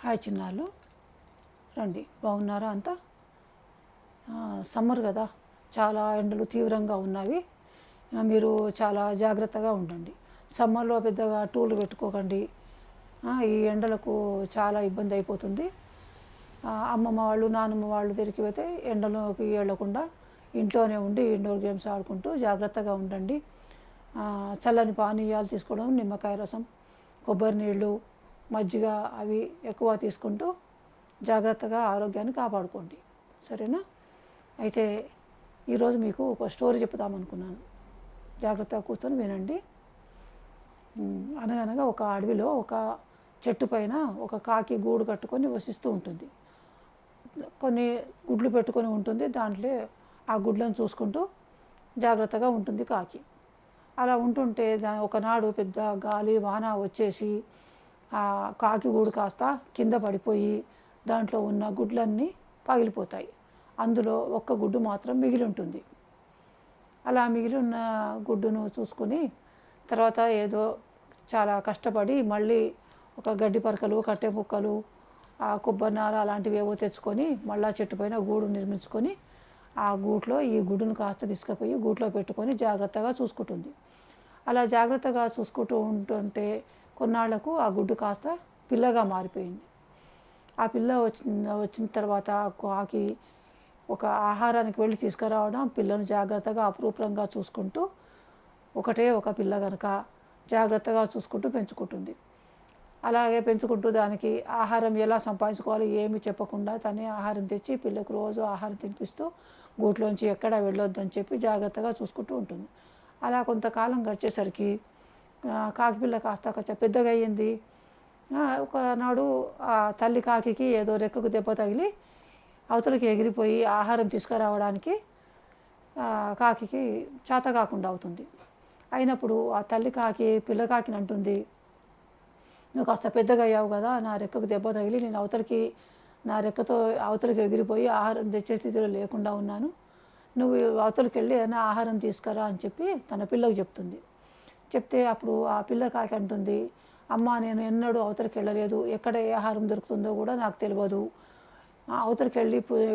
Hi చిన్నాళ్ళు, రండి. బాగున్నారా అంతా? సమ్మర్ కదా, చాలా ఎండలు తీవ్రంగా ఉన్నవి. మీరు చాలా జాగ్రత్తగా ఉండండి. సమ్మర్లో పెద్దగా టూర్లు పెట్టుకోకండి. ఈ ఎండలకు చాలా ఇబ్బంది అయిపోతుంది. అమ్మమ్మ వాళ్ళు నాన్నమ్మ వాళ్ళు తిరిగి పోతే ఎండలోకి వెళ్ళకుండా ఇంట్లోనే ఉండి ఇండోర్ గేమ్స్ ఆడుకుంటూ జాగ్రత్తగా ఉండండి. చల్లని పానీయాలు తీసుకోవడం, నిమ్మకాయ రసం, కొబ్బరి నీళ్ళు, మజ్జిగ అవి ఎక్కువ తీసుకుంటూ జాగ్రత్తగా ఆరోగ్యాన్ని కాపాడుకోండి. సరేనా? అయితే ఈరోజు మీకు ఒక స్టోరీ చెప్తామనుకున్నాను. జాగ్రత్తగా కూర్చొని వినండి. అనగనగా ఒక అడవిలో ఒక చెట్టు పైన ఒక కాకి గూడు కట్టుకొని నివసిస్తూ ఉంటుంది. కొన్ని గుడ్లు పెట్టుకొని ఉంటుంది. దాంట్లో ఆ గుడ్లను చూసుకుంటూ జాగ్రత్తగా ఉంటుంది కాకి. అలా ఉంటుంటే ఒకనాడు పెద్ద గాలి వాన వచ్చేసి ఆ కాకి గూడు కాస్త కింద పడిపోయి దాంట్లో ఉన్న గుడ్లన్నీ పగిలిపోతాయి. అందులో ఒక్క గుడ్డు మాత్రం మిగిలి ఉంటుంది. అలా మిగిలి ఉన్న గుడ్డును చూసుకొని తర్వాత ఏదో చాలా కష్టపడి మళ్ళీ ఒక గడ్డి పరకలు, కట్టె ముక్కలు, కొబ్బరి నార అలాంటివి ఏవో తెచ్చుకొని మళ్ళీ చెట్టు పైన గూడు నిర్మించుకొని ఆ గూట్లో ఈ గుడ్డును కాస్త తీసుకుపోయి గూట్లో పెట్టుకొని జాగ్రత్తగా చూసుకుంటుంది. అలా జాగ్రత్తగా చూసుకుంటూ ఉంటుంటే కొన్నాళ్లకు ఆ గుడ్డు కాస్త పిల్లగా మారిపోయింది. ఆ పిల్ల వచ్చిన తర్వాత కాకి ఒక ఆహారానికి వెళ్ళి తీసుకురావడం, పిల్లను జాగ్రత్తగా అపురూపంగా చూసుకుంటూ ఒకటే ఒక పిల్ల కనుక జాగ్రత్తగా చూసుకుంటూ పెంచుకుంటుంది. అలాగే పెంచుకుంటూ దానికి ఆహారం ఎలా సంపాదించుకోవాలి ఏమి చెప్పకుండా తనే ఆహారం తెచ్చి పిల్లకు రోజు ఆహారం తినిపిస్తూ గూట్లోంచి ఎక్కడ వెళ్ళొద్దని చెప్పి జాగ్రత్తగా చూసుకుంటూ ఉంటుంది. అలా కొంతకాలం గడిచేసరికి కాకిపిల్ల కాస్త కొంచెం పెద్దగా అయ్యింది. ఒకనాడు ఆ తల్లి కాకికి ఏదో రెక్కకు దెబ్బ తగిలి అవతలకి ఎగిరిపోయి ఆహారం తీసుకురావడానికి కాకికి చేత కాకుండా అవుతుంది. అయినప్పుడు ఆ తల్లి కాకి పిల్ల కాకిని అంటుంది, నువ్వు కాస్త పెద్దగా అయ్యావు కదా, నా రెక్కకు దెబ్బ తగిలి నేను నా రెక్కతో అవతలకి ఎగిరిపోయి ఆహారం తెచ్చే స్థితిలో లేకుండా ఉన్నాను. నువ్వు అవతలకి వెళ్ళి ఏదైనా ఆహారం తీసుకురా అని చెప్పి తన పిల్లకు చెప్తుంది. చెప్తే అప్పుడు ఆ పిల్ల కాకి అంటుంది, అమ్మ నేను ఎన్నడూ అవతలకి వెళ్ళలేదు, ఎక్కడ ఏ ఆహారం దొరుకుతుందో కూడా నాకు తెలియదు. అవతలకి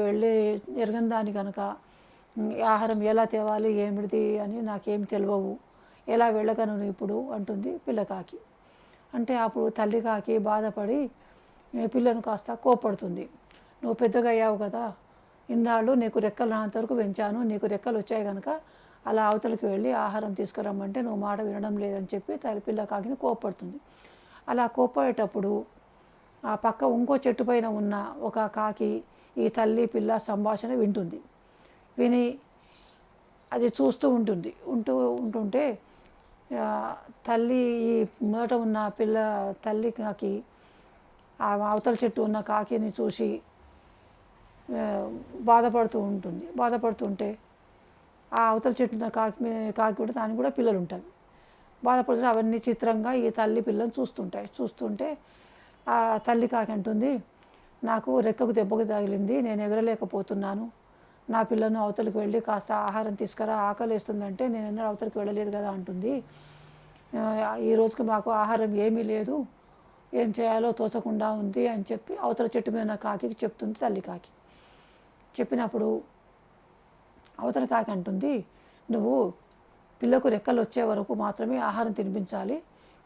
వెళ్ళి ఎరగని దాని కనుక ఆహారం ఎలా తేవాలి ఏమిటిది అని నాకేం తెలియవు, ఎలా వెళ్ళగలను ఇప్పుడు అంటుంది పిల్లకాకి. అంటే అప్పుడు తల్లి కాకి బాధపడి పిల్లను కాస్త కోప్పడుతుంది. నువ్వు పెద్దగా అయ్యావు కదా, ఇన్నాళ్ళు నీకు రెక్కలు రానంతవరకు పెంచాను, నీకు రెక్కలు వచ్చాయి కనుక అలా అవతలకి వెళ్ళి ఆహారం తీసుకురమ్మంటే నువ్వు మాట వినడం లేదని చెప్పి పిల్ల కాకిని కోప్పడుతుంది. అలా కోప్పడేటప్పుడు ఆ పక్క ఇంకో చెట్టు పైన ఉన్న ఒక కాకి ఈ తల్లి పిల్ల సంభాషణ వింటుంది. విని అది చూస్తూ ఉంటుంటే తల్లి ఈ మొదట ఉన్న తల్లి కాకి ఆ అవతల చెట్టు ఉన్న కాకిని చూసి బాధపడుతుంటే ఆ అవతల చెట్టు ఉన్న కాకి కూడా దానికి కూడా పిల్లలు ఉంటాయి. బాధపడుతుంటే అవన్నీ చిత్రంగా ఈ తల్లి పిల్లలు చూస్తుంటే ఆ తల్లి కాకి అంటుంది, నాకు రెక్కకు దెబ్బకు తగిలింది, నేను ఎగరలేకపోతున్నాను, నా పిల్లను అవతలికి వెళ్ళి కాస్త ఆహారం తీసుకురా, ఆకలి వేస్తుందంటే నేను ఎన్నడూ అవతలికి వెళ్ళలేదు కదా అంటుంది. ఈ రోజుకి మాకు ఆహారం ఏమీ లేదు, ఏం చేయాలో తోచకుండా ఉంది అని చెప్పి అవతల చెట్టు మీద ఉన్న కాకి చెప్తుంది తల్లి కాకి. చెప్పినప్పుడు అవతల కాకి అంటుంది, నువ్వు పిల్లకు రెక్కలు వచ్చే వరకు మాత్రమే ఆహారం తినిపించాలి,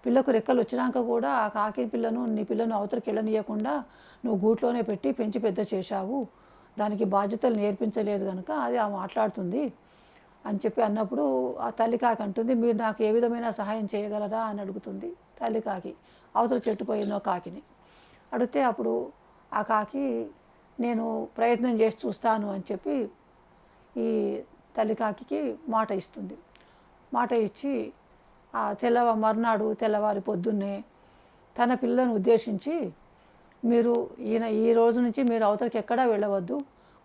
పిల్లకు రెక్కలు వచ్చినాక కూడా ఆ కాకి నీ పిల్లను అవతలకి వెళ్ళనీయకుండా నువ్వు గూట్లోనే పెట్టి పెంచి పెద్ద చేశావు, దానికి బాధ్యతలు నేర్పించలేదు కనుక అది మాట్లాడుతుంది అని చెప్పి అన్నప్పుడు ఆ తల్లి కాకి అంటుంది, మీరు నాకు ఏ విధమైన సహాయం చేయగలరా అని అడుగుతుంది తల్లి కాకి అవతల చెట్టు పోయిన కాకిని. అడిగితే అప్పుడు ఆ కాకి నేను ప్రయత్నం చేసి చూస్తాను అని చెప్పి ఈ తల్లి కాకి మాట ఇస్తుంది. మాట ఇచ్చి మర్నాడు తెల్లవారి పొద్దున్నే తన పిల్లను ఉద్దేశించి, ఈ రోజు నుంచి మీరు అవతలకి ఎక్కడా వెళ్ళవద్దు,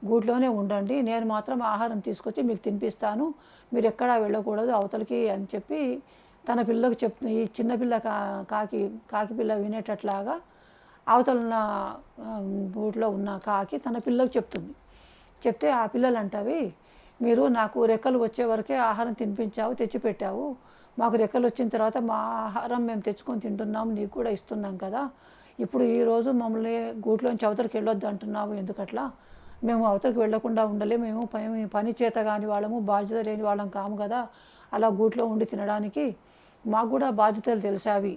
గూట్లోనే ఉండండి, నేను మాత్రం ఆహారం తీసుకొచ్చి మీకు తినిపిస్తాను, మీరు ఎక్కడా వెళ్ళకూడదు అవతలకి అని చెప్పి తన పిల్లకు చెప్తుంది. ఈ చిన్నపిల్ల కాకి పిల్ల వినేటట్లాగా అవతల ఉన్న గూట్లో ఉన్న కాకి తన పిల్లకు చెప్తుంది. చెప్తే ఆ పిల్లలు అంటవి, మీరు నాకు రెక్కలు వచ్చే వరకే ఆహారం తినిపించావు, తెచ్చిపెట్టావు, మాకు రెక్కలు వచ్చిన తర్వాత మా ఆహారం మేము తెచ్చుకొని తింటున్నాం, నీకు కూడా ఇస్తున్నాం కదా, ఇప్పుడు ఈరోజు మమ్మల్ని గూట్లోంచి అవతలికి వెళ్ళొద్దు అంటున్నావు, ఎందుకట్లా? మేము అవతలికి వెళ్ళకుండా ఉండలే, మేము పని చేత కాని వాళ్ళము, బాధ్యత లేని వాళ్ళం కాము కదా అలా గూట్లో ఉండి తినడానికి. మాకు కూడా బాధ్యతలు తెలిసావి.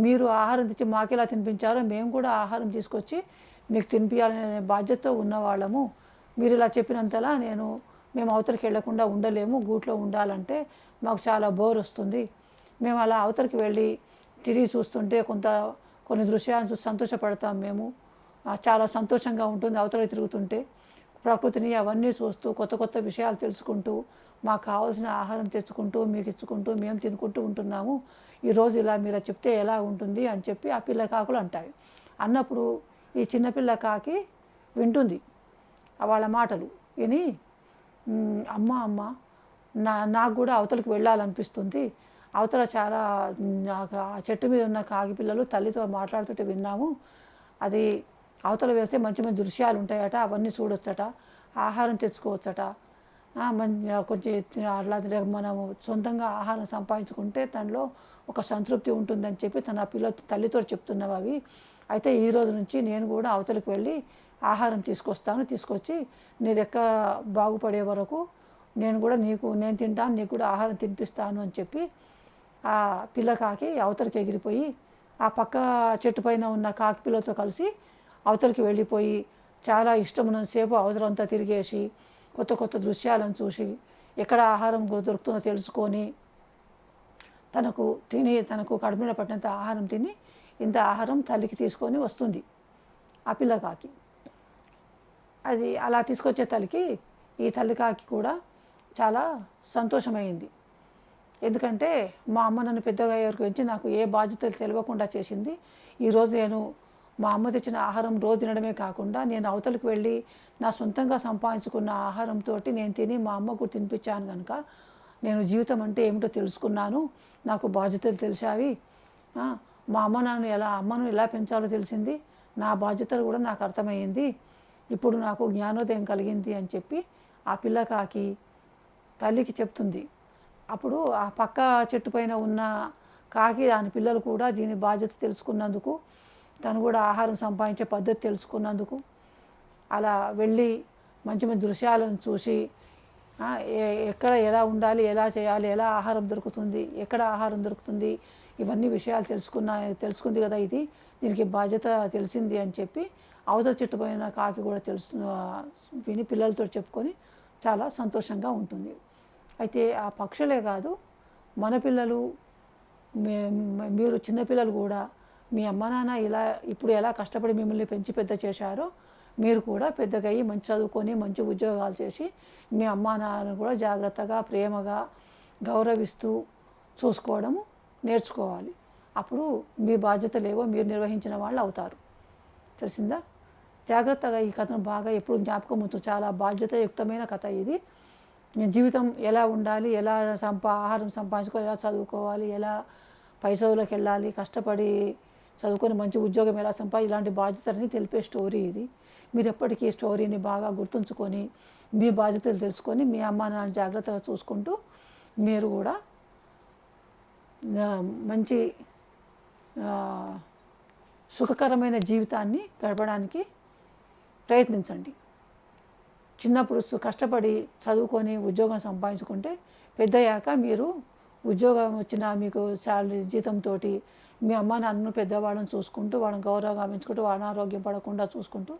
మీరు ఆహారం తెచ్చి మాకెలా తినిపించారో మేము కూడా ఆహారం తీసుకొచ్చి మీకు తినిపించాలనే బాధ్యతతో ఉన్నవాళ్ళము. మీరు ఇలా చెప్పినంతలా మేము అవతలికి వెళ్ళకుండా ఉండలేము, గూట్లో ఉండాలంటే మాకు చాలా బోర్ వస్తుంది. మేము అలా అవతలికి వెళ్ళి తిరిగి చూస్తుంటే కొన్ని దృశ్యాలను చూసి సంతోషపడతాం మేము. చాలా సంతోషంగా ఉంటుంది అవతలికి తిరుగుతుంటే. ప్రకృతిని అవన్నీ చూస్తూ కొత్త కొత్త విషయాలు తెలుసుకుంటూ మాకు కావాల్సిన ఆహారం తెచ్చుకుంటూ మీకు ఇచ్చుకుంటూ మేము తినుకుంటూ ఉంటున్నాము. ఈరోజు ఇలా మీరు చెప్తే ఎలా ఉంటుంది అని చెప్పి ఆ పిల్ల కాకులు అంటాయి. అన్నప్పుడు ఈ చిన్నపిల్ల కాకి వింటుంది వాళ్ళ మాటలు విని, అమ్మ అమ్మ నాకు కూడా అవతలికి వెళ్ళాలనిపిస్తుంది. అవతల చాలా ఆ చెట్టు మీద ఉన్న కాకి పిల్లలు తల్లితో మాట్లాడుతుంటే విన్నాము. అది అవతల వేస్తే మంచి మంచి దృశ్యాలు ఉంటాయట, అవన్నీ చూడొచ్చట, ఆహారం తెచ్చుకోవచ్చట. కొంచెం అట్లా మనము సొంతంగా ఆహారం సంపాదించుకుంటే తనలో ఒక సంతృప్తి ఉంటుందని చెప్పి తన తల్లితో చెప్తున్నవి అవి. అయితే ఈ రోజు నుంచి నేను కూడా అవతలికి వెళ్ళి ఆహారం తీసుకొచ్చి నీ రెక్క బాగుపడే వరకు నేను తింటాను, నీకు కూడా ఆహారం తినిపిస్తాను అని చెప్పి ఆ పిల్ల కాకి అవతలికి ఎగిరిపోయి ఆ పక్క చెట్టు పైన ఉన్న కాకి పిల్లతో కలిసి అవతలికి వెళ్ళిపోయి చాలా ఇష్టమున్నంతసేపు అవతలంతా తిరిగేసి కొత్త కొత్త దృశ్యాలను చూసి ఎక్కడ ఆహారం దొరుకుతుందో తెలుసుకొని తనకు కడుపు మీద పట్టినంత ఆహారం తిని ఇంత ఆహారం తల్లికి తీసుకొని వస్తుంది ఆ పిల్ల కాకి. అది అలా తీసుకొచ్చే ఈ తల్లి కాకి కూడా చాలా సంతోషమైంది. ఎందుకంటే మా అమ్మ నన్ను పెద్దగా అయ్యేవరకు పెంచి నాకు ఏ బాధ్యతలు తెలియకుండా చేసింది. ఈరోజు నేను మా అమ్మ తెచ్చిన ఆహారం రోజు తినడమే కాకుండా నేను అవతలికి వెళ్ళి నా సొంతంగా సంపాదించుకున్న ఆహారంతో నేను తిని మా అమ్మకు తినిపించాను కనుక నేను జీవితం అంటే ఏమిటో తెలుసుకున్నాను, నాకు బాధ్యతలు తెలిసావి. మా అమ్మను ఎలా పెంచాలో తెలిసింది, నా బాధ్యతలు కూడా నాకు అర్థమయ్యింది. ఇప్పుడు నాకు జ్ఞానోదయం కలిగింది అని చెప్పి ఆ పిల్ల కాకి తల్లికి చెప్తుంది. అప్పుడు ఆ పక్క చెట్టు పైన ఉన్న కాకి దాని పిల్లలు కూడా దీని బాధ్యత తెలుసుకున్నందుకు, తను కూడా ఆహారం సంపాదించే పద్ధతి తెలుసుకున్నందుకు అలా వెళ్ళి మంచి మంచి దృశ్యాలను చూసి ఎక్కడ ఎలా ఎలా చేయాలి, ఎలా ఆహారం దొరుకుతుంది, ఎక్కడ ఆహారం దొరుకుతుంది, ఇవన్నీ విషయాలు తెలుసుకుంది కదా, దీనికి బాధ్యత తెలిసింది అని చెప్పి అవతల చెట్టు పైన కాకి కూడా విని పిల్లలతో చెప్పుకొని చాలా సంతోషంగా ఉంటుంది. అయితే ఆ పక్షులే కాదు, మన పిల్లలు మీరు చిన్నపిల్లలు కూడా మీ అమ్మ నాన్న ఇప్పుడు ఎలా కష్టపడి మిమ్మల్ని పెంచి పెద్ద చేశారో మీరు కూడా పెద్దగా అయ్యి మంచి చదువుకొని మంచి ఉద్యోగాలు చేసి మీ అమ్మ నాన్నను కూడా జాగ్రత్తగా ప్రేమగా గౌరవిస్తూ చూసుకోవడము నేర్చుకోవాలి. అప్పుడు మీ బాధ్యతలేవో మీరు నిర్వహించిన వాళ్ళు అవుతారు. తెలిసిందా? జాగ్రత్తగా ఈ కథను బాగా ఎప్పుడు జ్ఞాపకం ఉంచు. చాలా బాధ్యతాయుక్తమైన కథ ఇది. జీవితం ఎలా ఉండాలి, ఎలా ఆహారం సంపాదించుకోవాలి, ఎలా చదువుకోవాలి, ఎలా పైసవులకు వెళ్ళాలి, కష్టపడి చదువుకొని మంచి ఉద్యోగం ఎలా ఇలాంటి బాధ్యతలని తెలిపే స్టోరీ ఇది. మీరు ఎప్పటికీ ఈ స్టోరీని బాగా గుర్తుంచుకొని మీ బాధ్యతలు తెలుసుకొని మీ అమ్మ నాన్న జాగ్రత్తగా చూసుకుంటూ మీరు కూడా మంచి సుఖకరమైన జీవితాన్ని గడపడానికి ప్రయత్నించండి. చిన్నప్పుడు కష్టపడి చదువుకొని ఉద్యోగం సంపాదించుకుంటే పెద్దయ్యాక మీరు ఉద్యోగం వచ్చిన మీకు శాలరీ జీతంతో మీ అమ్మ నాన్నను పెద్దవాళ్ళని చూసుకుంటూ వాళ్ళని గౌరవంగా పెంచుకుంటూ అనారోగ్యం పడకుండా చూసుకుంటూ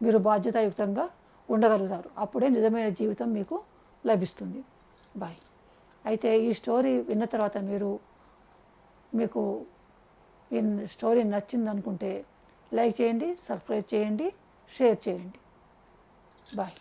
మీరు బాధ్యతాయుక్తంగా ఉండగలుగుతారు. అప్పుడే నిజమైన జీవితం మీకు లభిస్తుంది. బాయ్. అయితే ఈ స్టోరీ విన్న తర్వాత మీకు ఈ స్టోరీ నచ్చింది అనుకుంటే లైక్ చేయండి, సబ్స్క్రైబ్ చేయండి, షేర్ చేయండి. బాయ్.